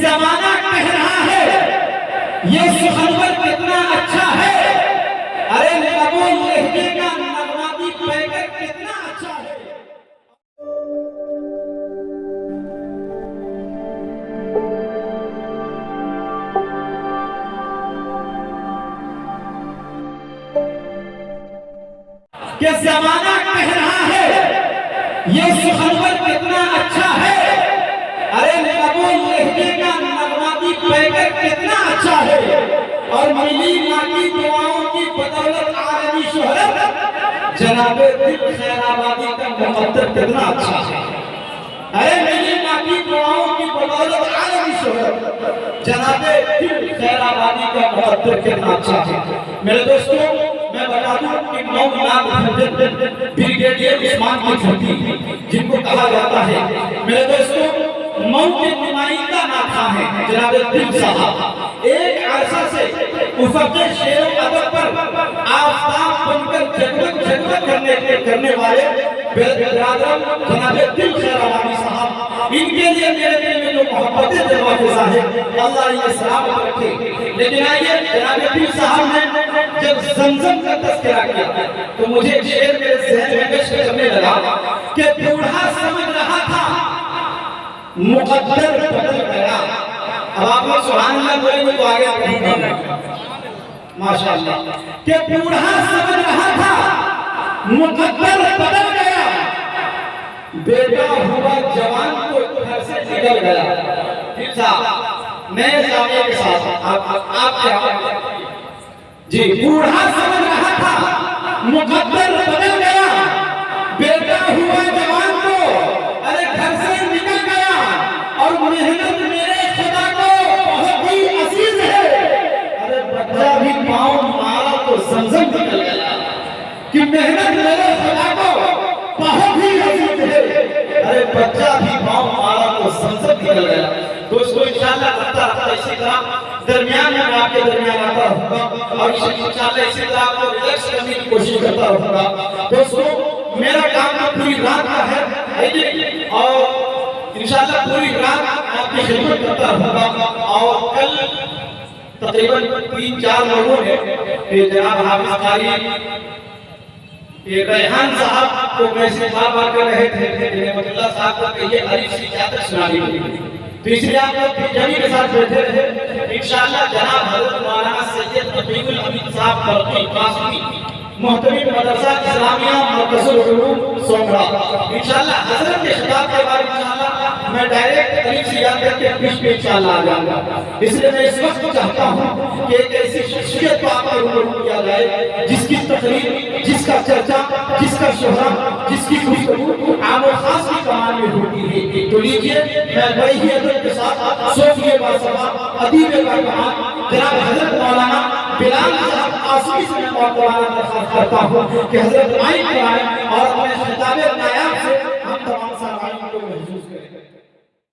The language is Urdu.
زمانہ کہہ رہا ہے یہ سخنور کتنا اچھا ہے، ارے لبو لہجے کا نغماتی پیکر کتنا اچھا ہے۔ کہ زمانہ کہہ رہا ہے یہ سخنور کتنا اچھا ہے، ارے لبو لہجے کا نغماتی پیکر کتنا اچھا ہے، اور ملی ماں کی دعاؤں کی بدولت عالمی شہرت جناب دل خیر آبادی کا مقدر کتنا اچھا ہے، ارے ملی ماں کی دعاؤں کی بدولت عالمی شہرت جناب دل خیر آبادی کا مقدر کتنا اچھا ہے۔ میرے دوستوں میں بتا دوں کہ 9 مینار بریگیڈیئر عثمان کی چھٹی جن کو کہا جاتا ہے، میرے دوستوں مئو کے نمائندہ ناکھا ہے جناب دل صاحب، ایک عرصہ سے افق شعر و ادب پر آفتاب بن کر جگمگ جگمگ کرنے والے برادر جناب دل خیر آبادی صاحب، ان کے لیے میرے دل میں جو محبت جلوہ فضا ہے اللہ انہیں سلامت رکھے۔ لیکن آئیے جناب دل صاحب نے جب زمزم کا تذکرہ کیا تو مجھے ایک شعر میرے ذہن میں کشف کرنے لگا کہ بوڑھا سمجھ رہا تھا مقدر بدل گیا۔ اب آپ نے سبحان اللہ بولیں گے تو آگے کہیں گے ماشاءاللہ کہ بوڑھا سمجھ رہا تھا مقدر بدل گیا، بیٹا ہوا جوان کو گھر سے نکل گیا۔ پھر صاحب نئے زاویے کے ساتھ آپ کیا جی بوڑھا سمجھ رہا تھا مقدر بدل گیا، بیٹا ہوا جوان کو ارے گھر سے نکل گیا، اور محنت میرے خدا کو بہت ہی عزیز ہے، ارے بچہ بھی پاؤں مارا تو زمزم نکل گیا، کہ محنت میرے خدا کو بہت ہی عزیز ہے، ارے بچہ بھی پاؤں مارا تو زمزم نکل گیا۔ دوستو انشاءاللہ رفتہ رفتہ اسی طرح درمیان میں آپ کے درمیان آتا رہوں گا، اور انشاءاللہ اسی طرح آپ کو ریلیکس کرنے کی کوشش کرتا رہوں گا۔ دوستو میرا کام تو پوری رات کا ہے اور انشاءاللہ پوری رات آپ کی خدمت کرتا رہوں گا، اور کل تقریباً 3-4 لوگوں نے جناب حافظ قاری ریحان صاحب کو میسیج بار بار کر رہے تھے کہ نعمت اللہ صاحب کو کہیے عریف سی چادر سنانی ہوگی، تو اس لیے آپ لوگ جنی کے ساتھ بیٹھے رہے۔ انشاءاللہ جناب حضرت مولانا سید تقیب الحمید صاحب برقی قاسمی محتمین مدرسہ اسلامیہ مرکز العلوم سومرا، انشاءاللہ حضرت کے خطاب کے بعد انشاءاللہ میں ڈائریکٹ عریف سی یاد کر کے پیش میں انشاءاللہ آ جاؤں گا۔ اس لیے میں اس وقت چاہتا ہوں کہ ایک ایسی شخصیت کو آپ کے روبرو کیا جائے جس کی تقریر، جس کا چرچا، جس کا شہرت، جس کی گفتگو عام و خاص کی کمان میں ہوتی ہے۔ تو لیجئے میں بڑی ہی ادب کے ساتھ صوفی باصفا ادیب کمان جناب حضرت مولانا بلال صاحب قاسمی سے میں مولانا درخواست کرتا ہوں کہ حضرت آئیں اور اپنے خطاب نایاب سے